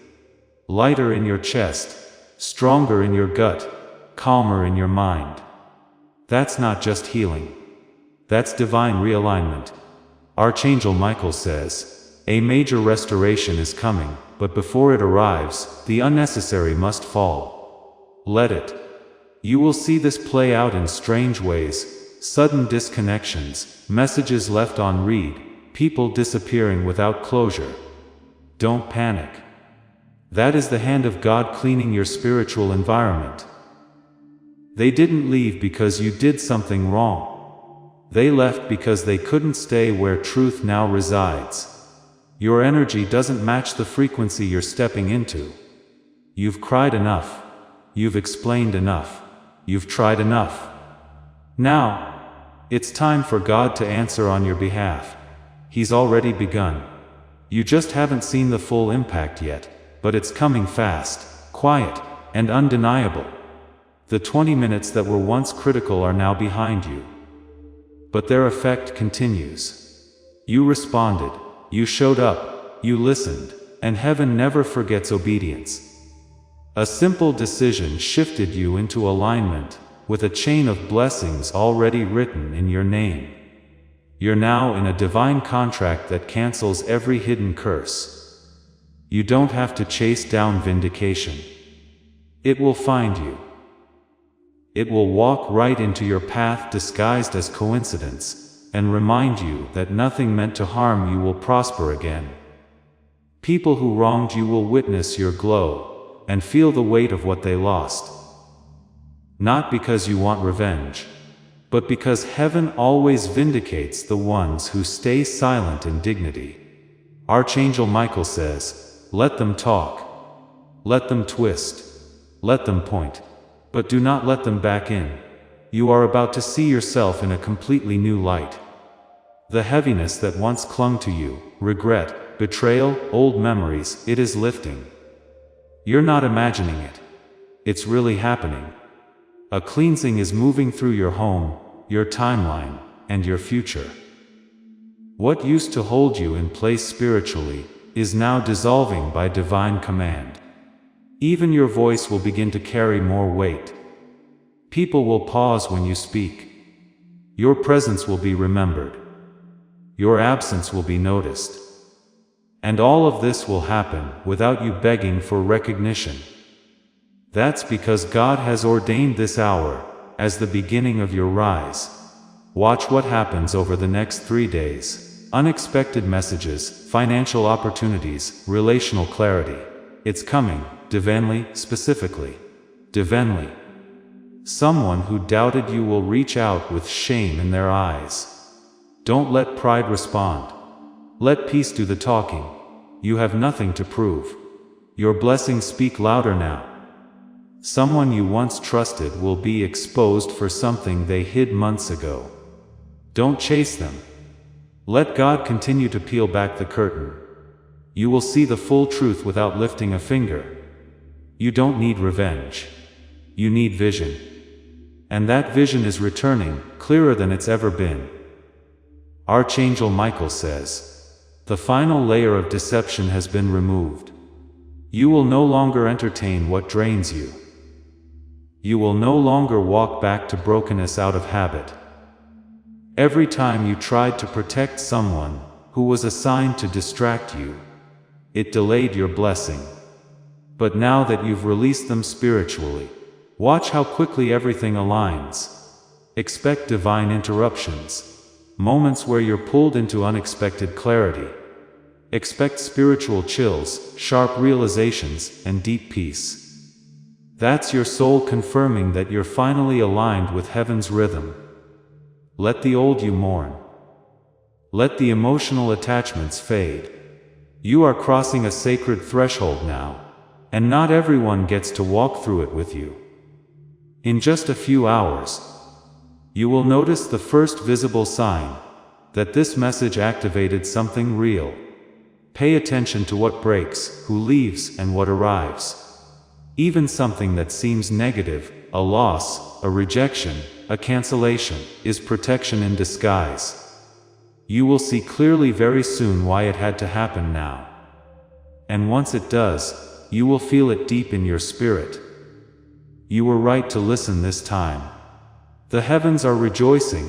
Lighter in your chest, stronger in your gut, calmer in your mind. That's not just healing. That's divine realignment. Archangel Michael says, a major restoration is coming, but before it arrives, the unnecessary must fall. Let it. You will see this play out in strange ways. Sudden disconnections, messages left on read, people disappearing without closure. Don't panic. That is the hand of God cleaning your spiritual environment. They didn't leave because you did something wrong. They left because they couldn't stay where truth now resides. Your energy doesn't match the frequency you're stepping into. You've cried enough. You've explained enough. You've tried enough. Now, It's time for God to answer on your behalf. He's already begun. You just haven't seen the full impact yet, but it's coming fast, quiet, and undeniable. The 20 minutes that were once critical are now behind you. But their effect continues. You responded, you showed up, you listened, and heaven never forgets obedience. A simple decision shifted you into alignment, with a chain of blessings already written in your name. You're now in a divine contract that cancels every hidden curse. You don't have to chase down vindication. It will find you. It will walk right into your path disguised as coincidence, and remind you that nothing meant to harm you will prosper again. People who wronged you will witness your glow, and feel the weight of what they lost. Not because you want revenge, but because heaven always vindicates the ones who stay silent in dignity. Archangel Michael says, let them talk. Let them twist. Let them point. But do not let them back in. You are about to see yourself in a completely new light. The heaviness that once clung to you, regret, betrayal, old memories, it is lifting. You're not imagining it. It's really happening. A cleansing is moving through your home, your timeline, and your future. What used to hold you in place spiritually is now dissolving by divine command. Even your voice will begin to carry more weight. People will pause when you speak. Your presence will be remembered. Your absence will be noticed. And all of this will happen without you begging for recognition. That's because God has ordained this hour as the beginning of your rise. Watch what happens over the next 3 days. Unexpected messages, financial opportunities, relational clarity. It's coming, divinely, specifically. Divinely. Someone who doubted you will reach out with shame in their eyes. Don't let pride respond. Let peace do the talking. You have nothing to prove. Your blessings speak louder now. Someone you once trusted will be exposed for something they hid months ago. Don't chase them. Let God continue to peel back the curtain. You will see the full truth without lifting a finger. You don't need revenge. You need vision. And that vision is returning, clearer than it's ever been. Archangel Michael says, the final layer of deception has been removed. You will no longer entertain what drains you. You will no longer walk back to brokenness out of habit. Every time you tried to protect someone who was assigned to distract you, it delayed your blessing. But now that you've released them spiritually, watch how quickly everything aligns. Expect divine interruptions, moments where you're pulled into unexpected clarity. Expect spiritual chills, sharp realizations, and deep peace. That's your soul confirming that you're finally aligned with heaven's rhythm. Let the old you mourn. Let the emotional attachments fade. You are crossing a sacred threshold now, and not everyone gets to walk through it with you. In just a few hours, you will notice the first visible sign that this message activated something real. Pay attention to what breaks, who leaves, and what arrives. Even something that seems negative, a loss, a rejection, a cancellation, is protection in disguise. You will see clearly very soon why it had to happen now. And once it does, you will feel it deep in your spirit. You were right to listen this time. The heavens are rejoicing,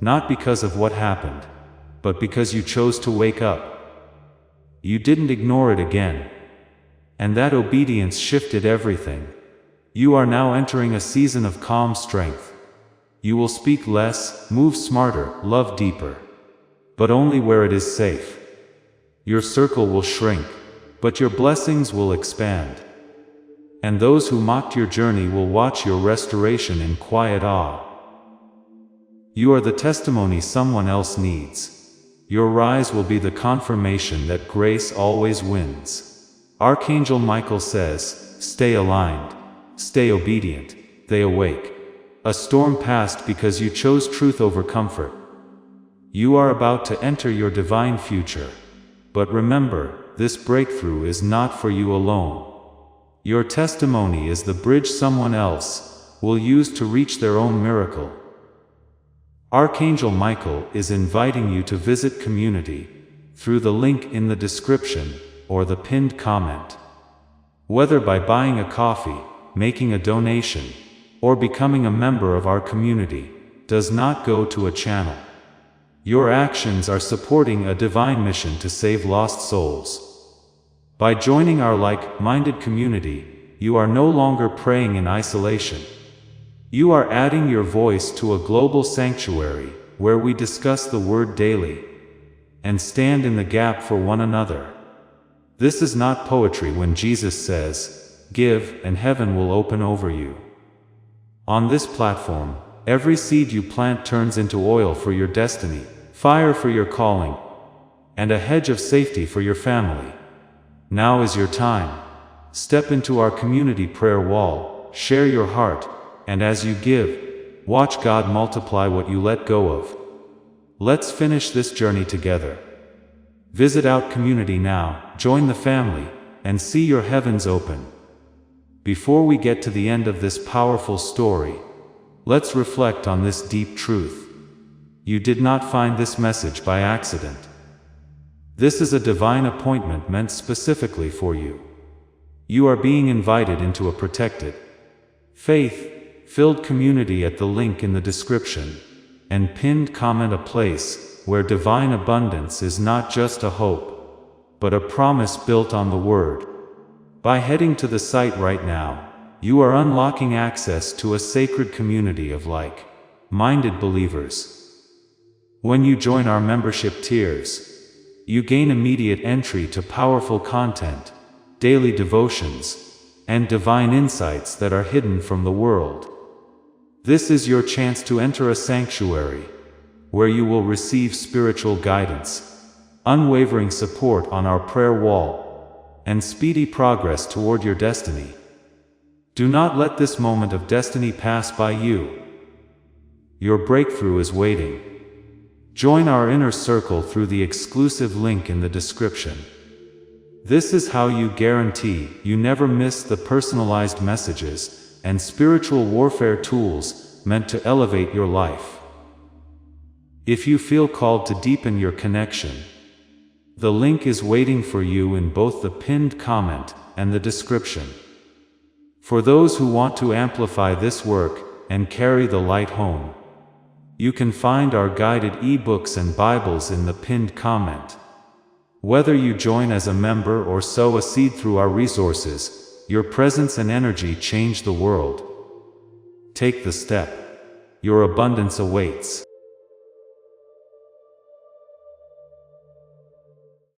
not because of what happened, but because you chose to wake up. You didn't ignore it again. And that obedience shifted everything. You are now entering a season of calm strength. You will speak less, move smarter, love deeper. But only where it is safe. Your circle will shrink, but your blessings will expand. And those who mocked your journey will watch your restoration in quiet awe. You are the testimony someone else needs. Your rise will be the confirmation that grace always wins. Archangel Michael says, stay aligned, stay obedient, they awake. A storm passed because you chose truth over comfort. You are about to enter your divine future. But remember, this breakthrough is not for you alone. Your testimony is the bridge someone else will use to reach their own miracle. Archangel Michael is inviting you to visit community through the link in the description or the pinned comment. Whether by buying a coffee, making a donation, or becoming a member of our community, does not go to a channel. Your actions are supporting a divine mission to save lost souls. By joining our like-minded community, you are no longer praying in isolation. You are adding your voice to a global sanctuary where we discuss the Word daily and stand in the gap for one another. This is not poetry when Jesus says, "Give, and heaven will open over you." On this platform, every seed you plant turns into oil for your destiny, fire for your calling, and a hedge of safety for your family. Now is your time. Step into our community prayer wall, share your heart, and as you give, watch God multiply what you let go of. Let's finish this journey together. Visit Out Community now, join the family, and see your heavens open. Before we get to the end of this powerful story, let's reflect on this deep truth. You did not find this message by accident. This is a divine appointment meant specifically for you. You are being invited into a protected, faith-filled community at the link in the description and pinned comment, a place where divine abundance is not just a hope, but a promise built on the Word. By heading to the site right now, you are unlocking access to a sacred community of like-minded believers. When you join our membership tiers, you gain immediate entry to powerful content, daily devotions, and divine insights that are hidden from the world. This is your chance to enter a sanctuary, where you will receive spiritual guidance, unwavering support on our prayer wall, and speedy progress toward your destiny. Do not let this moment of destiny pass by you. Your breakthrough is waiting. Join our inner circle through the exclusive link in the description. This is how you guarantee you never miss the personalized messages and spiritual warfare tools meant to elevate your life. If you feel called to deepen your connection, the link is waiting for you in both the pinned comment and the description. For those who want to amplify this work and carry the light home, you can find our guided ebooks and Bibles in the pinned comment. Whether you join as a member or sow a seed through our resources, your presence and energy change the world. Take the step. Your abundance awaits.